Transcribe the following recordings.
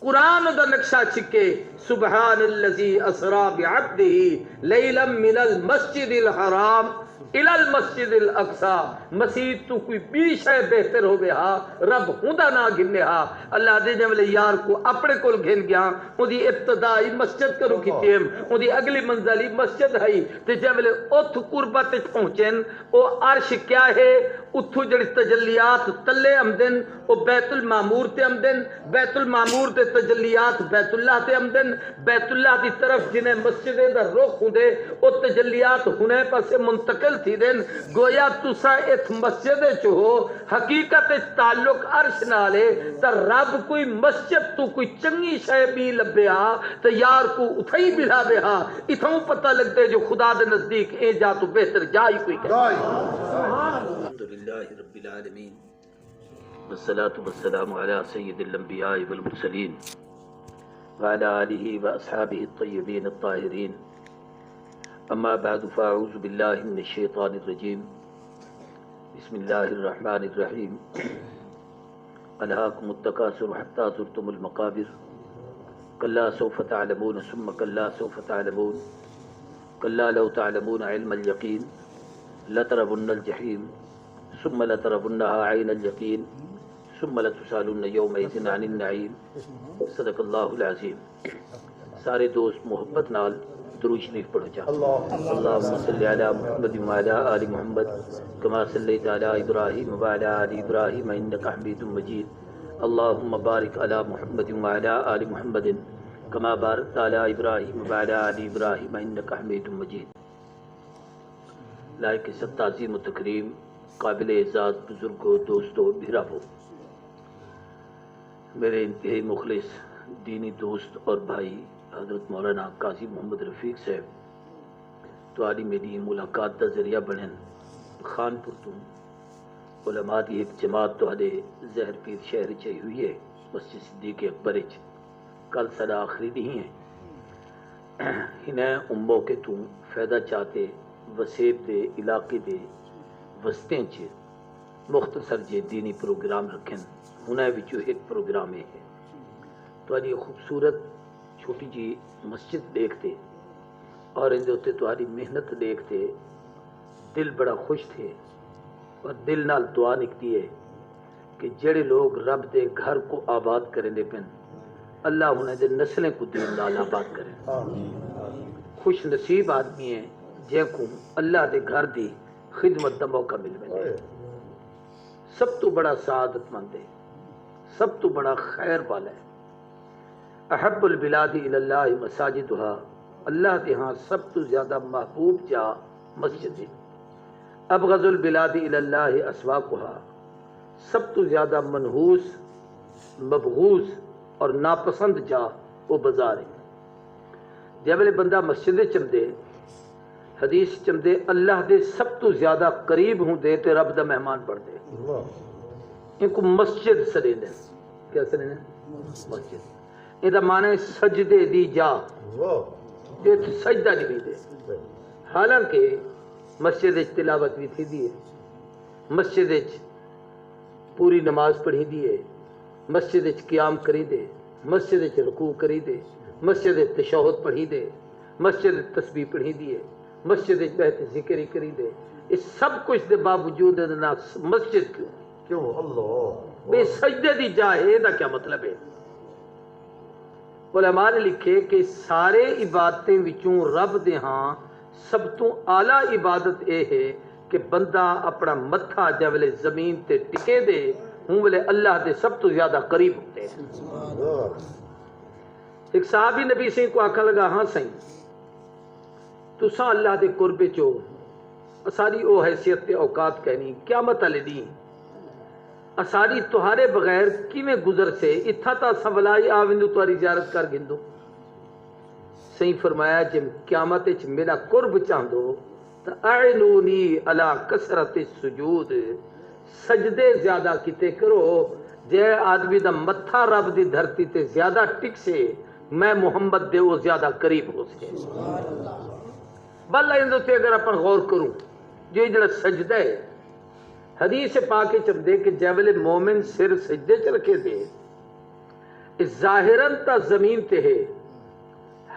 قرآن دا نقشہ چھکے سبحان الذی اسرا بعبدہ لیلا من المسجد الحرام الى المسجد الاقصى مسجد تو کوئی بھی شے بہتر ہو گیا رب ہوندا نہ گھنے ہا اللہ دے جے یار کو اپنے کول گھن گیا اودی ابتدائی مسجد کرو کیتیم اودی اگلی منزلی مسجد ہے تے جے اوتھ قربت پہنچن او عرش کیا ہے اتھو جڑی تجلیات تلے آمدن او بیت المعمور تے آمدن بیت المعمور تے تجلیات بیت اللہ تے آمدن بیت اللہ دی طرف جنہیں مسجد دا رخ ہوندے او تجلیات ہونے پاسے منتقل تھی دن گویا تسا ایت مسجد چو حقیقت تعلق عرش نالے تا رب کوئی مسجد تو کوئی چنگی شے بھی لبیا تا یار کو اتھائی بلا بے ہا اتھاؤں پتہ لگتے جو خدا دے نزدیک اے جا تو بہتر جائی کوئی الحمدللہ رب العالمین والصلاة والسلام على سید الانبیاء والمرسلین وعلى آلہ واصحابہ الطیبین الطاہرین اما بعد فاعوذ باللہ من الشیطان الرجیم بسم اللہ الرحمن الرحیم الہاکم التکاثر حتی زرتم المقابر کلا سوف تعلمون ثم کلا سوف تعلمون کلا لو تعلمون علم الیقین لترون الجحیم ثم لترونها عین الیقین ثم لتسالون یومئذ عن النعیم صدق اللہ العظیم سارے دوست محبت نال درود شریف پڑھو جا اللہم صلی علی محمد وعلی آل محمد کما صلیت علی ابراہیم وعلی آل ابراہیم انک حمید مجید اللہم بارک علی محمد وعلی آل محمد کما بارکت علی ابراہیم وعلی آل ابراہیم انک حمید مجید لائق سب تعظیم و تکریم قابل اعزاز بزرگوں دوستوں بھیراووں میرے انتہائی مخلص دینی دوست اور بھائی حضرت مولانا قاضی محمد رفیق صاحب تواڈی میری ملاقات دا ذریعہ بنن خانپور تو علماء دی ایک جماعت تواڈے زہر پیر شہر چ ہوئی ہے مسجد صدیق اکبر چ کل سدا آخری نہیں ہے انہیں اموں کے تو فائدہ چاہتے وسیب دے علاقے دے وسطیں چ مختصر جے دینی پروگرام رکھن انہیں وچوں ایک پروگرام ہے تواڈی خوبصورت چھوٹی جی مسجد دیکھتے اور ان دوتے تمہاری محنت دیکھتے دل بڑا خوش تھے اور دل نال دعا نکتی ہے کہ جڑے لوگ رب دے گھر کو آباد کریں دے پن اللہ انہیں دے نسلیں کو دین نال آباد کریں خوش نصیب آدمی ہیں جن کو اللہ دے گھر دی خدمت دا موقع مل ملے سب تو بڑا سعادت مند ہے سب تو بڑا خیر والا ہے احب البلاد اللہ مساجدها اللہ دے ہاں سب تو زیادہ محبوب جا مسجد ہے ابغض البلاد اللہ اسواقها سب تو زیادہ منحوس مبغوض اور ناپسند جا وہ بازار ہے جب بندہ مسجد چمدے حدیث چمدے اللہ دے سب تو زیادہ قریب ہوں دے تے رب دا مہمان پڑھ دے ان کو مسجد سرے دے کیا سرے دے مسجد یہ معنی سجدے دی جا جو سجدہ بھی دے حالانکہ مسجد تلاوت بھی تھی دی ہے مسجد پوری نماز پڑھی دی ہے مسجد قیام کری دے مسجد رکوع کری دے مسجد تشہد پڑھی دے مسجد تسبیح پڑھی دی ہے مسجد بہت ذکر کری دے اس سب کچھ دے باوجود مسجد کیوں اللہ بے سجدے دی جا ہے دا کیا مطلب ہے علماء نے لکھے کہ سارے عبادتیں وچوں رب دے ہاں سب تو اعلیٰ عبادت اے ہے کہ بندہ اپنا متھا جب زمین تے ٹکے دے ہوں ویلے اللہ دے سب تو زیادہ قریب ہوتے ہیں ایک صحابی نبی سے کو آکھا لگا ہاں سائیں تساں اللہ دے قربے چو اساری او حیثیت تے اوقات کہنی قیامت علی دی اساری تہارے بغیر کیویں گزر سے اتھا تا سولائی آوندو تہاری زیارت کر گندو صحیح فرمایا جب قیامت چ میرا قرب چاندو تا اعنونی علی کثرت السجود سجدے زیادہ کیتے کرو جے آدمی دا متھا رب دی دھرتی تے زیادہ ٹک سے میں محمد دے وہ زیادہ قریب ہو سکے بلہ اندو تے اگر اپن غور کروں جو جڑا سجدہ ہے حدیث پاک چم دے کہ جب مومن سر سجدے چ رکھے دے ظاہراً تا زمین تے ہے،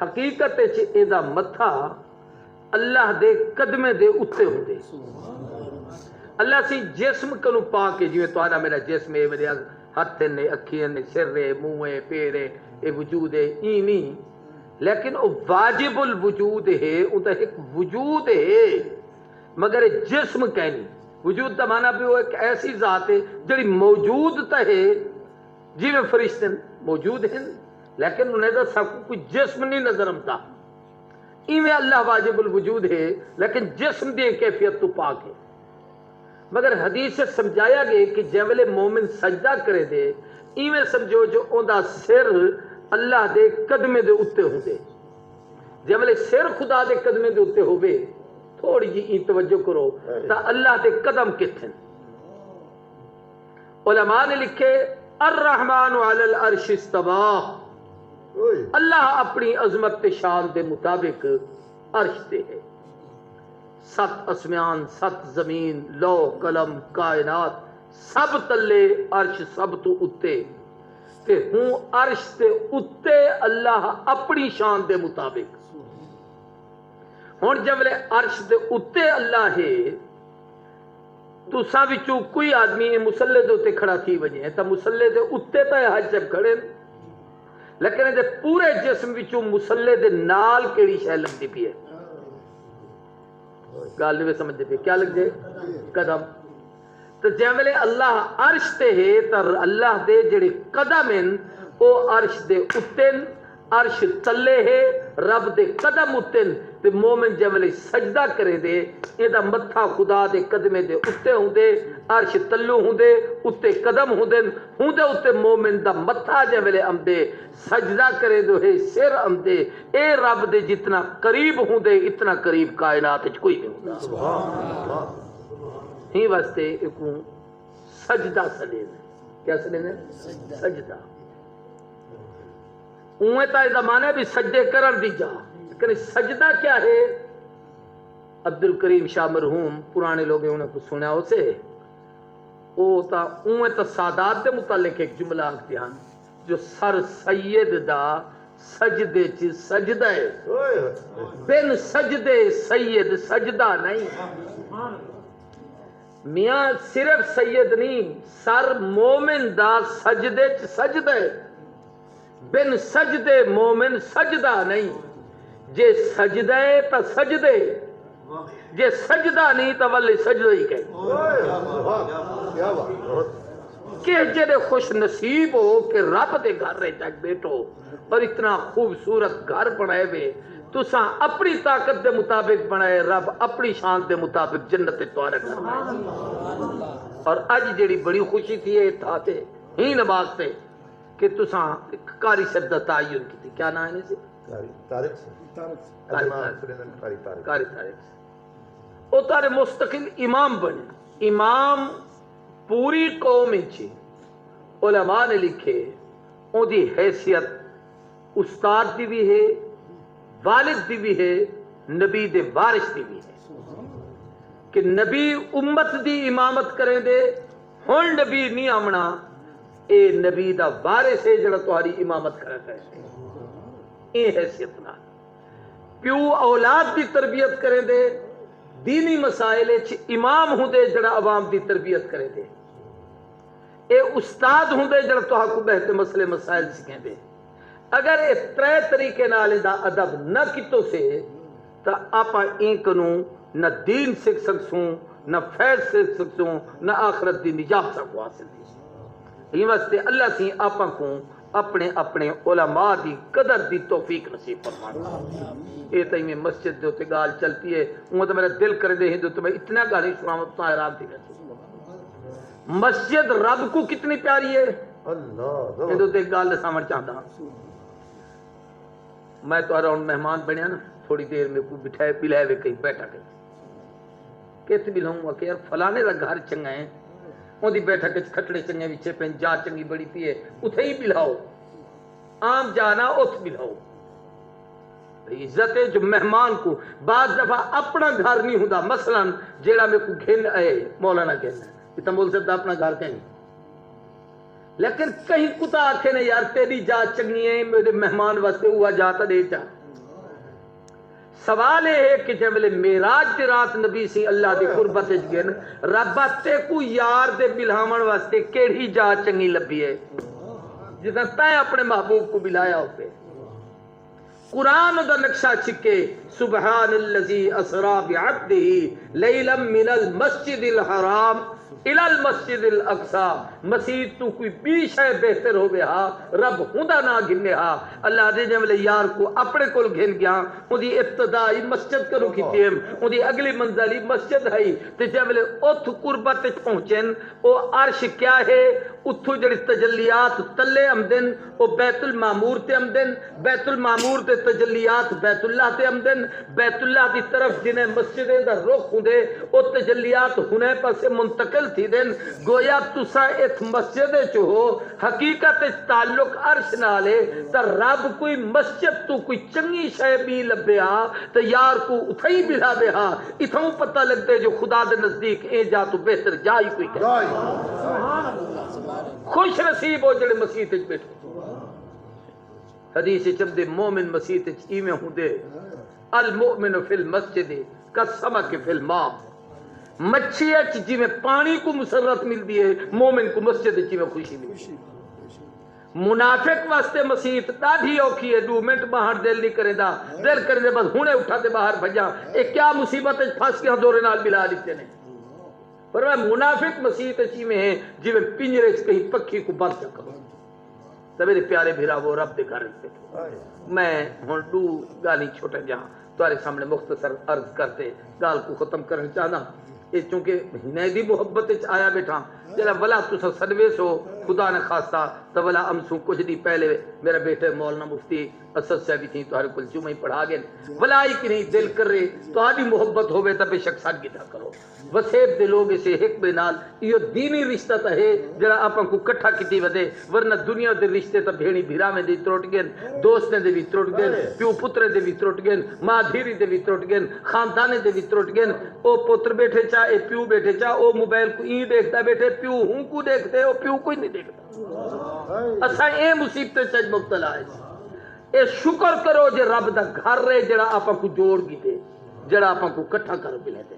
حقیقت چ ایندا متھا اللہ دے قدمے دے اتے ہوندے۔ اللہ سی جسم کنو پا کے جویں تہاڈا میرا جسم ہے، میرے ہاتھ نے، اکھیاں نے، سر ہے، منہ ہے، پیر ہے، اے وجود ہے، ایویں لیکن او واجب الوجود ہے، اوندا ایک وجود ہے مگر جسم کہنی۔ وجود دا معنی بھی وہ ایک ایسی ذات ہے جڑی موجود تا ہے، جویں فرشتے موجود ہیں لیکن انہیں دا سب کوئی جسم نہیں نظر آتا، ایویں اللہ واجب الوجود ہے لیکن جسم دی کیفیت تو پاک ہے۔ مگر حدیث سے سمجھایا گیا کہ جیولے مومن سجدہ کرے دے ایویں سمجھو جو اوندا سر اللہ دے قدمے دے اتے ہوندے، جیولے سر خدا دے قدمے دے اتے ہوئے تھوڑی جی توجہ کرو تا اللہ دے قدم کتھیں۔ علماء نے لکھے الرحمن علی العرش استوى، اللہ اپنی عظمت شان دے مطابق عرش تے ہے۔ 7 اسمان، 7 زمین، لو قلم کائنات سب تلے، عرش سب تو اتے تے ہوں عرش تے اتے اللہ اپنی شان دے مطابق۔ ہن جب عرش دے اتے اللہ ہے تو ساں وچوں کوئی آدمی مصلی دے اتے کھڑا تھی وجے تا مصلی دے اتے تا حج جب کھڑے لیکن دے پورے جسم وچوں مصلی دے نال کیڑی شے لگدی پئی ہے؟ گل نہیں سمجھدے پے کیا لگ جائے؟ قدم۔ تو جیولے اللہ عرش تے ہے تا اللہ دے جڑے قدم ہیں او عرش دے اتن، عرش تلے ہے، رب دے قدم اتن تے مومن جیولے سجدہ کرے دے ایدہ متھا خدا دے قدمے دے اتے ہوں دے، عرش تلو ہوں دے، اتے قدم ہوں دے اتے مومن دا متھا جیولے ہم دے سجدہ کرے دو ہے سر ہم دے، اے رب دے جتنا قریب ہوں دے اتنا قریب کائنات کوئی نہیں ہوں دا۔ ہی واسطے ایکوں سجدہ سلے دے، کیا سلے دے؟ سجدہ۔ اوہ تا ایدہ مانے بھی سجدے کرن دی جا، لیکن سجدہ کیا ہے؟ عبدالکریم شاہ مرحوم پرانے لوگ انہیں کو سنیا اسے او تا اوہ تا سادات دے متعلق ایک جملہ آگتے ہیں جو سر سید دا سجدے چی سجدہ ہے، بن سجدے سید سجدہ نہیں۔ میاں صرف سید نہیں، سر مومن دا سجدے چی سجدہ ہے، بن سجدے مومن سجدہ نہیں۔ جے سجدہ ہے تا سجدے، جے سجدہ نہیں تا ولی سجدہ ہی کہیں۔ کہ جڑے خوش نصیب ہو کہ رب دے گھر رہ جاک بیٹھو اور اتنا خوبصورت گھر بنائے ہوئے تو ساں اپنی طاقت دے مطابق بنائے، رب اپنی شان دے مطابق جنت توارے گھر بنائے۔ اور اج جڑی بڑی خوشی تھی یہ تھا تے ہی نماز تے کہ تو ساں قاری صاحب دا تعین کی تھی، کیا نام ہے سے؟ طارق قاری طارق او تارے مستقل امام بنے، امام پوری قوم چھے۔ علماء نے لکھے اون دی حیثیت استاد دی بھی ہے، والد دی بھی ہے، نبی دے وارث دی بھی ہے کہ نبی امت دی امامت کریں دے، ہن نبی نہیں آمنا، اے نبی دا وارث ہے جڑا تہاڈی امامت کرتا ہے۔ اے حیثیت نہ پیو اولاد دی تربیت کریں دے، دینی مسائل امام ہوں دے جڑا عوام دی تربیت کریں دے، اے استاد ہوں دے جڑا تہاں کو بہتے مسئلے مسائل سکھیں دے۔ اگر اے ترے طریقے نال دا ادب نہ کیتو سے تا آپا اینکنو نہ دین سکھ سکسوں، نہ فیض سکھ سکسوں، نہ آخرت دی نجات سکو حاصل دی۔ یہ واسطے اللہ سی آپا کو اپنے اپنے علماء دی قدر دی توفیق نصیب فرمانا۔ اے تائی میں مسجد دے تے گال چلتی ہے، وہ تو میرا دل کر دے ہندو تو میں اتنا گالی سناؤں تو حیران تھی گئی۔ مسجد رب کو کتنی پیاری ہے، ہندو تے گال سامر چاہتا ہوں۔ میں تو اراؤنڈ مہمان بنیا نا، تھوڑی دیر میں کو بٹھائے پلائے ہوئے کہیں بیٹھا گئی، کہتے بھی لہوں گا کہ یار فلانے دا گھر چنگا ہے، وہ دی بیٹھا کہ کھٹڑے چنگے وچے پین جا چنگی بڑی پیے اتھے ہی بلاؤ، عام جانا اتھ بلاؤ۔ عزت ہے جو مہمان کو بعض دفعہ اپنا گھر نہیں ہوتا، مثلا جیڑا میں کو گھن آئے مولانا کہنا ہے اتنا بول سکتا اپنا گھر کہیں لیکن کہیں کتا آکھے نے یار تیری جا چنگی ہے میرے مہمان واسطے ہوا جاتا دے چا. سوال ہے کہ جب میراج دی رات نبی سی اللہ دی قربت وچ گئے رب تے کو یار دے بلہاون واسطے کیڑی جا چنگی لبھی ہے جتنا تے اپنے محبوب کو بلایا ہوتے. قرآن دا نقشہ چھکے سبحان الذی اسرا بعبدہ لیلا من المسجد الحرام الى المسجد الاقصى. مسجد تو کوئی بیش ہے بہتر ہو گیا رب ہوندا نہ گھنے ہا. اللہ دے جملے یار کو اپنے کول گھن گیا اون دی ابتدائی مسجد کرو کیتی اون دی اگلی منزلی مسجد ہے تے جملے اوتھ قربت وچ پہنچن او عرش کیا ہے اتھو جڑی تجلیات تلے آمدن او بیت المعمور تے آمدن بیت المعمور تے تجلیات بیت اللہ تے آمدن بیت اللہ دی طرف جنہیں مسجد دا رخ ہوندے او تجلیات ہونے پاسے منتقل تھی دن گویا تسا ایک مسجد چو ہو حقیقت تعلق عرش نالے تا رب کوئی مسجد تو کوئی چنگی شے بھی لبیا تا یار کو اتھائی بلا بے ہاں اتھاؤں پتہ لگتے جو خدا دے نزدیک اے جا تو بہتر جائی کوئی کرے. خوش نصیب ہو جڑے مسیح تج بیٹھو. حدیث چمدے مومن مسیح تج ایمیں ہوں دے المؤمن فی المسجد کالسمک فی الماء. مچھی اچ جی میں پانی کو مسرت مل دیئے مومن کو مسجد جی میں خوشی مل. منافق واسطے مسیح داڑھی اوکھی ہے 2 منٹ باہر دل نہیں کرے دا دل کرے دے بس ہونے اٹھاتے باہر بھجا ایک کیا مصیبت پھاس کے ہاں دورے نال ملا لیتے نے. پر میں منافق مسیح تچی میں ہیں جی میں پنجرے سے کہیں پکھی کو بند کروں. تو میرے پیارے بھیرا وہ رب دے گھر بیٹھو. میں ہن 2 گالی چھوٹے جہاں تمہارے سامنے مختصر عرض کرتے گال کو ختم کرنا چاہنا یہ چونکہ مہینے دی محبت آیا بیٹھا جلا ولا تسا سدویس ہو خدا نے خاصا تو ولا امسو کچھ دی پہلے میرا بیٹے مولانا مفتی اسد صاحب تھی تہاڈے کول جمعہ پڑھا گئے ولا ہی کہ نہیں دل کر رہے تہاڈی محبت ہوے تے بے شک سادگی نہ کرو. وسیب دے لوگ اسے حکمے نال یہ دینی رشتہ تا ہے جڑا آپاں کو کٹھا کیتی ودے ورنہ دنیا دے رشتے تا بھیڑی بھیرا میں دی ترٹ گئے دوستیں دے بھی ترٹ گئے پیو پترے دے بھی ترٹ گئے ماں دھیری دے بھی ترٹ گئے خاندانے دے بھی ترٹ گئے. او پتر بیٹھے چا اے پیو بیٹھے چا او موبائل کو این دیکھتا بیٹھے پیو ہوں کو دیکھتے او پیو کوئی نہیں دیکھتا. اسا اے مصیبت چج مبتلا ہے. اے شکر کرو جے رب دا گھر رہے جڑا آپاں کو جوڑ گئے جڑا آپاں کو کٹھا کر ملے دے.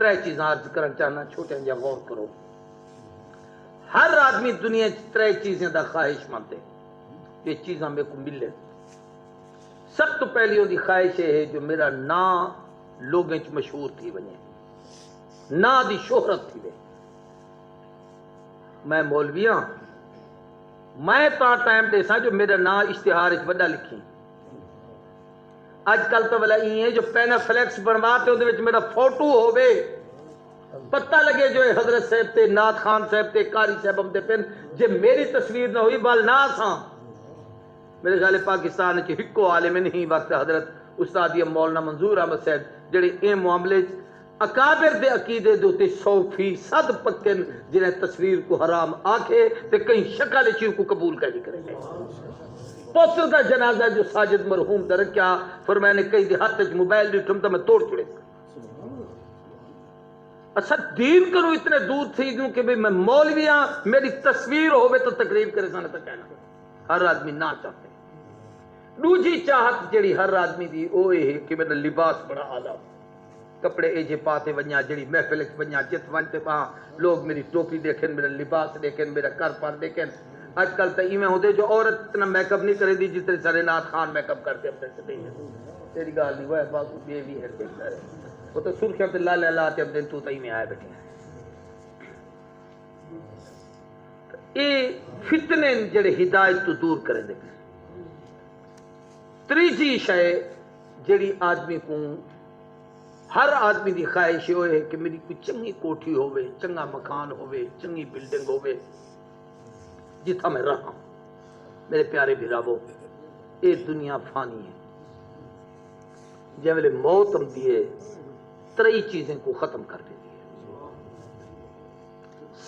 3 چیزیں عرض کرنا چاہنا چھوٹے جا غور کرو. ہر آدمی دنیا 3 چیزیں دا خواہش مانتے یہ چیزاں میں کو ملے. سب تو پہلی ہوندی خواہش ہے جو میرا نا لوگیں چ مشہور تھی بنے نا دی شہرت تھی بے. میں مولویاں میں تا ٹائم دے سا جو میرا نا اشتہار اچ بڑا لکھی آج کل تو والا یہ ہے جو پینا فلیکس بنواتے ہوں دے وچ میرا فوٹو ہووے پتہ لگے جو حضرت صاحب تے نعت خان صاحب تے قاری صاحب ہم دے پن جے میری تصویر نہ ہوئی بال نا ساں. میرے خیال پاکستان کے ہکو عالم نہیں وقت حضرت استاد مولانا منظور احمد صاحب جڑے اے معاملے اکابر دے عقیدے دوتے 100% پکن جنہیں تصویر کو حرام آکھے تے کہیں شکل چیز کو قبول کا ذکر ہے. پوتر دا جنازہ جو ساجد مرحوم در کیا فرمائے کئی دی ہاتھ تک موبائل ڈٹھم تا میں توڑ چھڑے. اچھا دین کرو اتنے دور تھی دوں کہ میں مولویاں میری تصویر ہوئے تو تقریب کرے سانے تا کہنا ہر آدمی نہ چاہتے. دوجی چاہت جڑی ہر آدمی دی او ہے کہ میرا لباس بڑا آلہ کپڑے ایجے پاتے ونیا جڑی محفل ونیا جت ونتے پا لوگ میری ٹوپی دیکھیں میرا لباس دیکھیں میرا کر پر دیکھیں. آج کل تو ایمیں ہوتے جو عورت اتنا میک اپ نہیں کرے دی جتنے سارے نعت خان میک اپ کرتے اپنے سے نہیں ہے. تیری گال نہیں وہ ہے باقی یہ بھی ہے دیکھتا رہے وہ تو سرخیاں تے لا تے اب دن تو ایمیں آئے بیٹھے ہیں. یہ فتنے جڑے ہدایت تو دور کریں دے. تریجی شے جڑی آدمی کو ہر آدمی دی خواہش ہوئے کہ میری کوئی چنگی کوٹھی ہوئے چنگا مکان ہوئے چنگی بلڈنگ ہوئے جتھا میں رہا ہوں. میرے پیارے بھراوو اے دنیا فانی ہے. جب ویلے موت ہم دیئے 3 چیزیں کو ختم کر دے دیئے.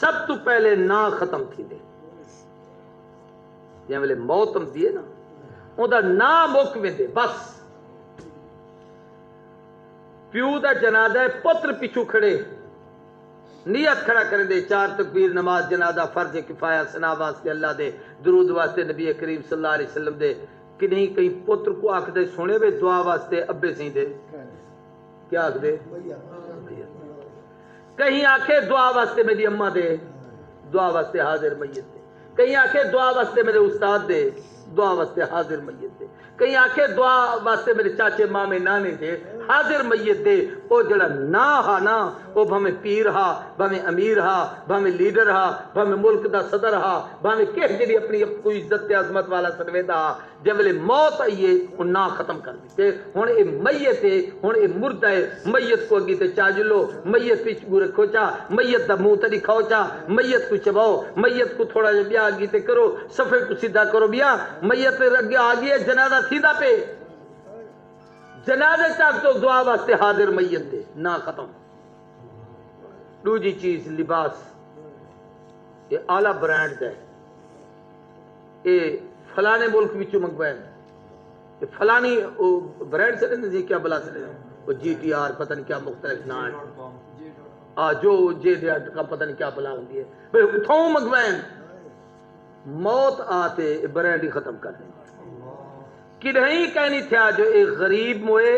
سب تو پہلے نہ ختم تھی دے جب ویلے موت ہم دیئے نا اُنہا نہ موکوے دے بس. پیو دا جنازہ پتر پیچھو کھڑے نیت کھڑا کریں دے 4 تکبیر نماز جنازہ فرض کفایہ ثنا واسطے اللہ دے درود واسطے نبی کریم صلی اللہ علیہ وسلم دے کہ نہیں کہیں پتر کو آکھ دے سونے وے دعا واسطے ابے سی دے کیا آکھ دے کہیں آکھے دعا واسطے میری اماں دے دعا واسطے حاضر میت دے کہیں آکھے دعا واسطے میرے استاد دے دعا واسطے حاضر میت دے کہیں آکھے دعا واسطے میرے چاچے مامے نانے دے حاضر میت دے او جڑا نا ہا نا او بھامے پیر ہا بھامے امیر ہا بھامے لیڈر ہا بھامے ملک دا صدر ہا بھامے کہہ جڑی اپنی کوئی عزت تے عظمت والا سرویدہ ہا جب موت آئیے وہ نا ختم کر دیتے ہن اے میت ہے ہن اے مردہ ہے میت کو اگی تے چاجلو میت پیچھ گو رکھو چا میت دا منہ تے دکھاؤ چا میت کو چباؤ میت کو تھوڑا جا بیا اگی تے کرو صفے کو سیدھا کرو بیا میت اگے آگی ہے جنازہ سیدھا پہ جنازے تک تو دعا واسطے حاضر میت دے نا ختم دوجی چیز لباس یہ اعلیٰ برانڈ ہے یہ فلانے ملک وچوں منگوائے یہ فلانی برانڈ سے نہیں کیا بلا سے وہ جی ٹی آر پتہ نہیں کیا مختلف نام ہے جو جے ڈیٹ کا پتہ نہیں کیا بلا ہوندی ہے بھئی اتھوں منگوائے موت آتے برانڈ ہی ختم کر دیں کہ نہیں کہنی تھیا جو ایک غریب موئے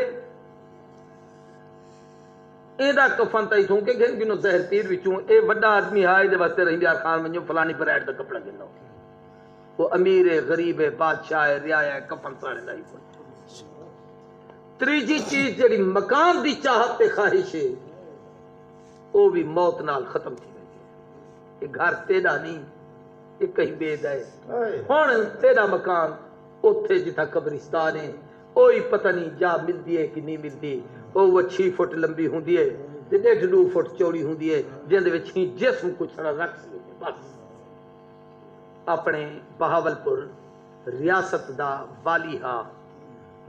ایدہ کفن تائی تھوں کہ گھن گنو زہر پیر وچوں اے وڈا آدمی ہائی دے واسطے رہی بیار خان منجو فلانی برائٹ دا کپڑا گنو وہ امیر ہے غریب ہے بادشاہ ہے رعایا ہے کفن ساڑے لائی کوئی تریجی چیز جڑی مکان دی چاہت تے خواہش ہے وہ بھی موت نال ختم تھی گئی یہ گھر تیڑا نہیں یہ کہیں بے دائے ہون تیڑا مکان اتھے جتھا قبرستان ہے اوہی پتہ نہیں جا ملدی ہے کہ نہیں ملدی وہ 6 فٹ لمبی ہوندی ہے 1.5 فٹ چوڑی ہوندی ہے جندے وچ ہی جسم کو چھڑا رکھ سکتے بس اپنے بہاولپور ریاست دا والی ہا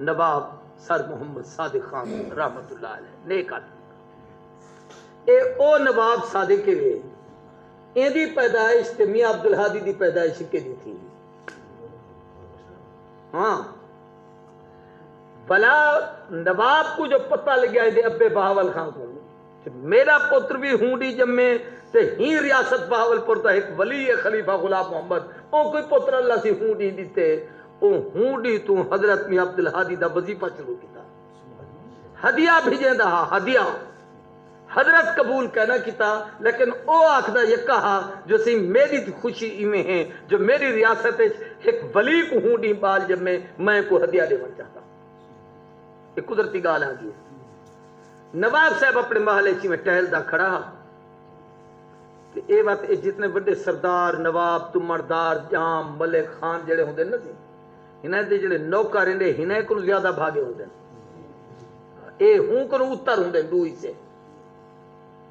نواب سر محمد صادق خان رحمت اللہ علیہ نیک آدمی اے او نواب صادق کے لئے این دی پیدائش تے میاں عبدالحادی دی پیدائش کے دی تھی ہاں بلا نواب کو جو پتہ لگیا ہے دے ابے بہاول خان کو میرا پتر بھی ہونڈی جمے تے ہی ریاست بہاولپور تا ایک ولی خلیفہ غلام محمد او کوئی پتر اللہ سی ہونڈی دیتے او ہونڈی تو حضرت میاں عبدالحادی دا وظیفہ شروع کیتا ہدیہ بھیجیں دا ہدیہ حضرت قبول کہنا کیتا لیکن او آخدہ یہ کہا جو سی میری خوشی میں ہے جو میری ریاست ایک ولی کو ہونڈی بال جب میں کو ہدیہ دے بن چاہتا یہ قدرتی گال آگئی ہے نواب صاحب اپنے محلے چی میں ٹہل دا کھڑا اے بات جتنے بڑے سردار نواب تمردار جام ملک خان جڑے ہوں دے نا سی ہنہیں دے جڑے نوکر رہنے ہنہیں کو زیادہ بھاگے ہوں دے اے ہوں کنو اتر ہوں دے دوئی سے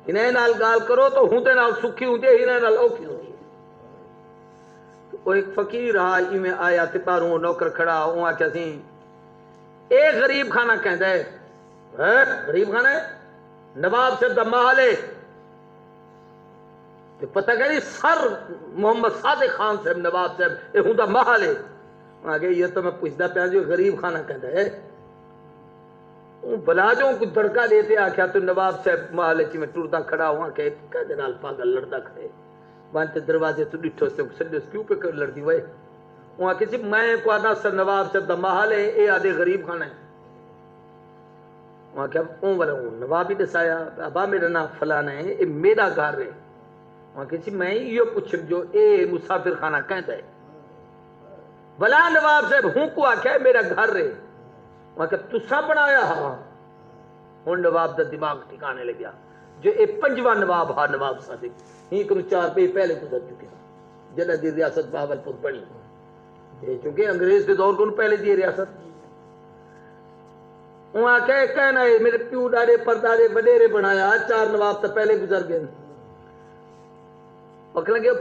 ہنہیں نال گال کرو تو ہوں دے نال سکھی ہوں دے ہنہیں نال اوکھی ہوں دے وہ ایک فقیر رہا ہی میں آیا تپاروں نوکر کھڑا ہوں آکھا سی اے غریب خانہ کہندہ ہے غریب خانہ ہے نواب صاحب دا محلے پتہ کہہ رہی سر محمد صادق خان صاحب نواب صاحب اے ہوں دا محلے آگے یہ تو میں پوچھتا پیا جو غریب خانہ کہندہ ہے بلا جو کچھ دڑکا دیتے آکھیا تو نواب صاحب محلے چی میں ٹوردہ کھڑا ہوا کہ کہہ نال پاگل لڑدہ کھڑے وانتے دروازے تو ڈٹھو سے سڈس کیوں پہ کر لڑدی ہوئے وہاں کسی میں کو آدھا سر نواب صاحب دا محل ہے اے آدھے غریب خانہ ہے وہاں کیا اون والا ہوں نواب ہی دسایا ابا میرا نام فلانا ہے اے میرا گھر ہے وہاں کسی میں یہ پوچھ جو اے مسافر خانہ کہتا ہے بلا نواب صاحب ہوں کو آکھا ہے میرا گھر ہے وہاں کہ تسا بنایا ہاں ہوں نواب دا دماغ ٹھکانے لگیا جو اے 5واں نواب ہا نواب صادق ہی کنو 4 پہ پہلے گزر چکے جنہ دی ریاست بہاولپور بنی چونکہ انگریز کے دور کو پہلے دی ریاست وہاں کہنا ہے میرے پیو ڈاڑے پردارے وڈیرے بنایا 4 نواب تا پہلے گزر گئے وقت لگے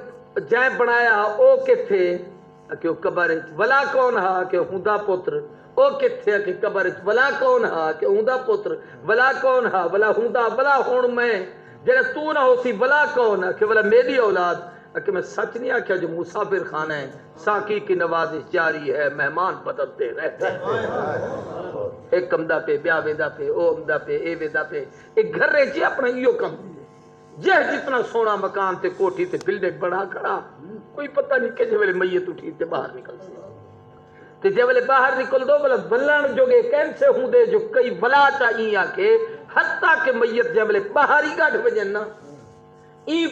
جائیں بنایا او کتھے کہ قبر ولا کون ہا کہ ہوندا پتر او کتھے کہ قبر ولا کون ہا کہ ہوندا پتر ولا کون ہا ولا ہوندا ولا ہون میں جڑا تو نہ ہو سی ولا کون کہ ولا میری اولاد کہ میں سچ نہیں آکھیا جو مسافر خانہ ہے ساقی کی نوازش جاری ہے مہمان بدلتے رہتے ہیں ایک کمدہ پہ بیا ویدہ پہ او امدہ پہ اے ویدہ پہ ایک گھر رہے چی اپنا یہ کم جتنا سونا مکان تے کوٹھی تے بلڈنگ بڑا کھڑا، کوئی پتہ نہیں کہ جے میت اٹھی تے باہر نکل سی تے جے ویلے باہر نکل دو بلا بلن جوگے کیسے ہوں دے جو کئی بلا چاہیے آکے حتیٰ کہ میت جے ویلے باہر ہی گاٹھ بجن نا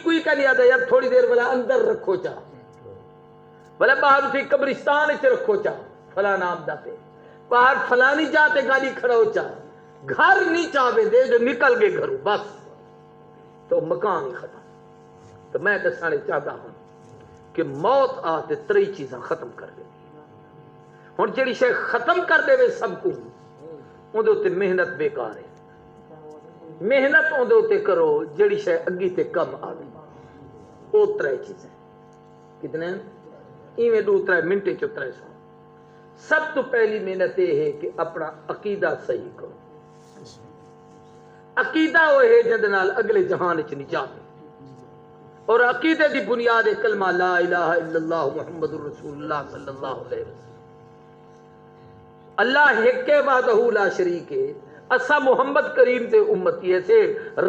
کوئی کا نہیں آدھا یار تھوڑی دیر بلا اندر رکھو چاہ بلا باہر اٹھی قبرستان اچھ رکھو چاہ فلاں نام داتے باہر فلانی جاتے گاڑی کھڑا ہو چاہ گھر نہیں چاہے دے جو نکل گئے گھروں بس تو مکان ہی ختم۔ تو میں دسانے چاہتا ہوں کہ موت آتے تری چیزاں ختم کر دے ہن جڑی شے ختم کر دے وے سب کو اندے تے محنت بیکار ہے، محنت اندے تے کرو جڑی شے اگی تے کم آ گئی۔ او ترے چیزیں کتنے ایویں 2-3 منٹ چ 300۔ سب تو پہلی محنت یہ ہے کہ اپنا عقیدہ صحیح کرو۔ عقیدہ وہ ہے جد نال اگلے جہان چ نجات ہے، اور عقیدے دی بنیاد ہے کلمہ لا الہ الا اللہ محمد رسول اللہ صلی اللہ علیہ وسلم۔ اللہ ایک وحدہ لا شریک ہے، اسا محمد کریم دے امتی ہے سے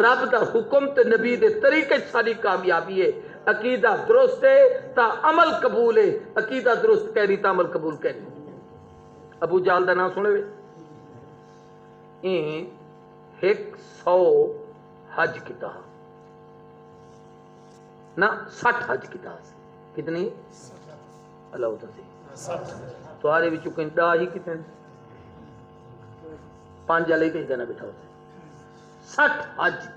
رب دا حکم تے نبی دے طریقے ساری کامیابی ہے۔ عقیدہ درست ہے تا عمل قبول ہے، عقیدہ درست کہنی تا عمل قبول کہنی۔ ابو جہل دا نام سنے وے 100 حج کیتا نہ 60 حج کیتا کتنی اللہ تعالی تمہارے وچوں کہیں 10 ہی کتنے 5 علی کہیں دینا بیٹھا ہوتا 60 حج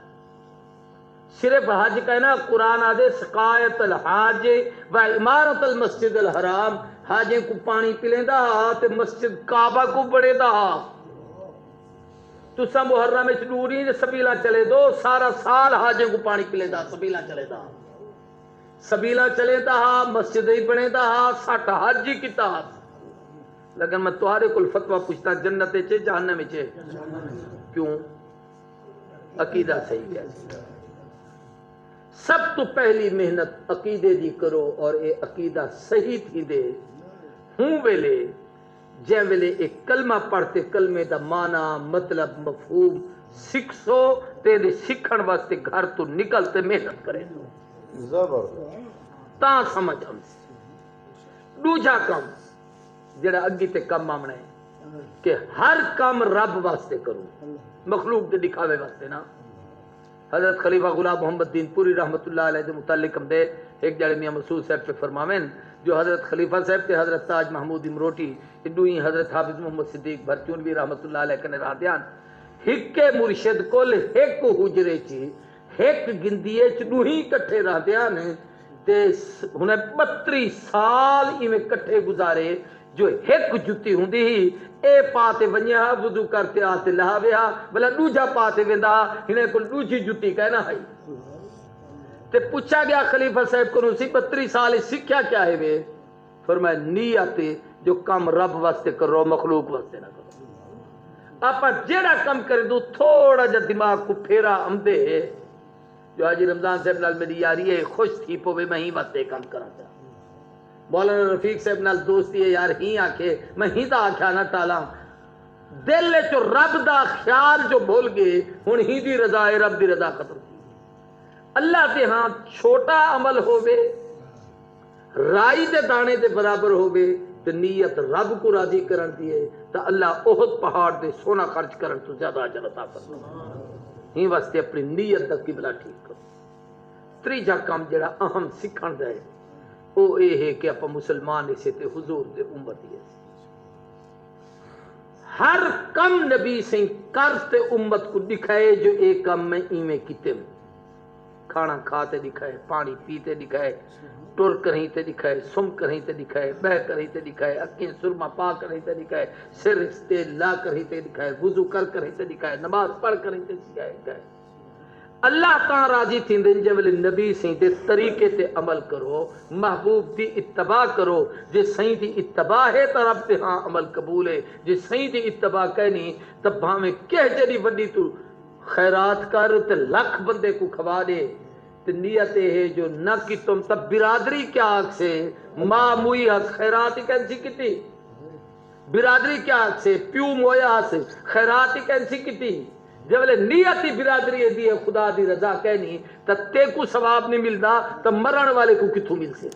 صرف حج کہنا قرآن آدھے سقایت الحاج و عمارت المسجد الحرام، حاجیں کو پانی پلیندا تے مسجد کعبہ کو بڑے دا تو سا محرم میں ڈوری سبیلا چلے دو سارا سال حاجیں کو پانی پلیندا سبیلا چلے دا سبیلا چلے دا مسجد ہی بنے دا 60 حج ہی کیتا لیکن میں تمہارے کل فتویٰ پوچھتا جنت چے جہنم چے کیوں؟ عقیدہ صحیح ہے۔ سب تو پہلی محنت عقیدے دی کرو اور اے عقیدہ صحیح تھی دے ہوں ویلے جے ویلے ایک کلمہ پڑھتے کلمے دا معنی مطلب مفہوم سکھ سو تے دے سکھن واسطے گھر تو نکلتے محنت کرے تا سمجھ ہم سے دوجا کم جڑا اگی تے کم آمنا ہے کہ ہر کام رب واسطے کروں مخلوق دے دکھاوے واسطے نا۔ حضرت خلیفہ غلام محمد دین پوری رحمت اللہ علیہ دے متعلق ہم دے ایک جڑے میاں مسعود صاحب پہ فرماویں جو حضرت خلیفہ صاحب تے حضرت تاج محمود امروٹی دوئی حضرت حافظ محمد صدیق بھرچونوی رحمت اللہ علیہ کنے راہ دیان ہک مرشد کل ہک حجرے چی ہک گندیے چ دوہی کٹھے راہ دیان تے انہیں 32 سال ایویں کٹھے گزارے جو ایک جتی ہوندی ہی اے پاتے ونیا وضو کرتے آتے لہاویا بلا دوجا پاتے ویندا انہیں کو دوجی جتی کہنا ہے تے پوچھا گیا خلیفہ صاحب کو نسی 32 سال سکھیا کیا ہے وے فرمایا نیت جو کام رب واسطے کرو مخلوق واسطے نہ کرو۔ آپ جیڑا کم کرے دو تھوڑا جا دماغ کو پھیرا امدے جو حاجی رمضان صاحب نال میری یاری ہے خوش تھی پوے میں ہی واسطے کام کرا چاہ مولانا رفیق صاحب نال دوستی ہے یار ہی آکھے میں ہی دا آکھا نہ ٹالا دل چو رب دا خیال جو بھول گئے ہن ہی دی رضا ہے رب دی رضا ختم کی اللہ دے ہاں چھوٹا عمل ہووے رائی دے دانے دے برابر ہووے تے نیت رب کو راضی کرن دیے تا اللہ احد پہاڑ دے سونا خرچ کرن تو زیادہ اجر عطا فرمائے ہی واسطے اپنی نیت دا قبلہ ٹھیک کرو۔ تریجا کام جڑا اہم سکھن دا ہے وہ یہ ہے کہ اپا مسلمان اسے تے حضور دے امتی ہے ہر کم نبی سے کرتے امت کو دکھائے جو ایک کم میں ایمیں کتے کھانا کھاتے دکھائے پانی پیتے دکھائے ٹر کریں تے دکھائے سم کریں تے دکھائے بہ کریں تے دکھائے اکیں سرما پا کریں تے دکھائے سر تیل لا کریں تے دکھائے وضو کریں تے دکھائے نماز پڑھ کریں تے دکھائے اللہ تعالیٰ راضی تھی دن جب نبی سی دے طریقے تے عمل کرو محبوب دی اتباع کرو جے صحیح دی اتباع ہے تو رب تے ہاں عمل قبول ہے جے صحیح دی اتباع کہنی تب بھاویں کہہ جڑی وڈی تو خیرات کر تے لکھ بندے کو کھوا دے تے نیت ہے جو نہ کی تم تب برادری کیا آگ سے ماں موئی ہس خیرات ہی کینسی کتی برادری کیا آگ سے پیو مویا ہس خیرات ہی کینسی کتی جب نیت ہی برادری دی ہے خدا دی رضا کہنی تو تے کو ثواب نہیں ملتا تو مرن والے کو کتوں مل سے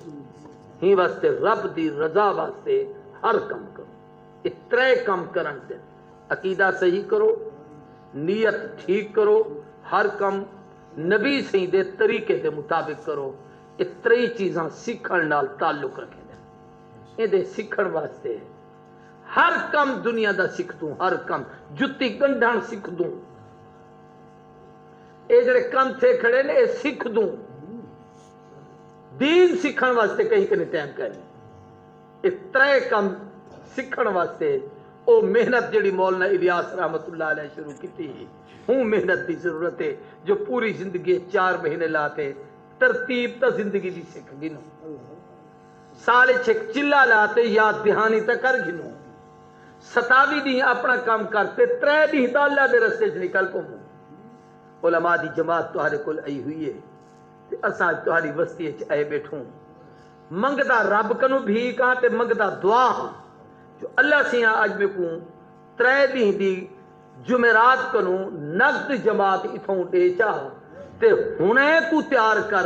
ہی واسطے رب دی رضا واسطے ہر کم کرو اترے کم کرن سے عقیدہ صحیح کرو نیت ٹھیک کرو ہر کم نبی صحیح دے طریقے دے مطابق کرو اتری چیزاں سیکھن نال تعلق رکھیں یہ دے سیکھن واسطے ہر کم دنیا دا سکھ دوں ہر کم جتی گنڈھان سکھ دوں اے جڑے کم تھے کھڑے نے اے سکھ دوں دین سکھن واسطے کہیں کہ نہیں ٹائم کرنی اترے کم سکھن واسطے او محنت جڑی مولانا الیاس رحمت اللہ علیہ شروع کی تھی ہوں محنت دی ضرورت ہے جو پوری زندگی 4 مہینے لاتے ترتیب تا زندگی دی سکھ گنو سال چھک چلا لاتے یاد دہانی تا کر گنو 27 دی اپنا کام کرتے 3 دی تا اللہ دے رستے سے نکل پوں علماء دی جماعت تہارے کل آئی ہوئی ہے تے اساں تہاری وسطی آئے بیٹھوں منگدا رب کنو بھی کہاں تے منگدا دعا ہاں جو اللہ سیاں آج میں کو 3 دی جمعرات کنو نقد جماعت اتھوں دے چاہ تے ہنے کو تیار کر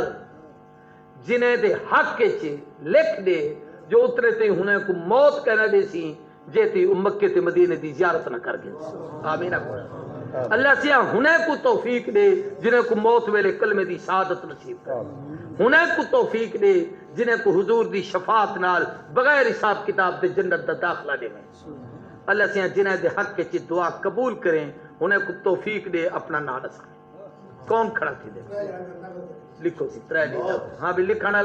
جنہیں دے حق کے چھے لکھ دے جو اترے تے ہنے کو موت کہنا دے سی جیتی مکہ تے مدینے دی زیارت نہ کر گئے آمین اللہ سیاں ہنے کو توفیق دے جنہیں کو موت ویلے کلمے دی شہادت نصیب کر ہنے کو توفیق دے جنہیں کو حضور دی شفاعت نال بغیر حساب کتاب دے جنت دا داخلہ دے میں اللہ سیاں جنہیں دے حق کے چھے دعا قبول کریں ہنے کو توفیق دے اپنا نام رسائیں کون کھڑا تھی دے لکھو سی 3 ہاں بھی لکھانا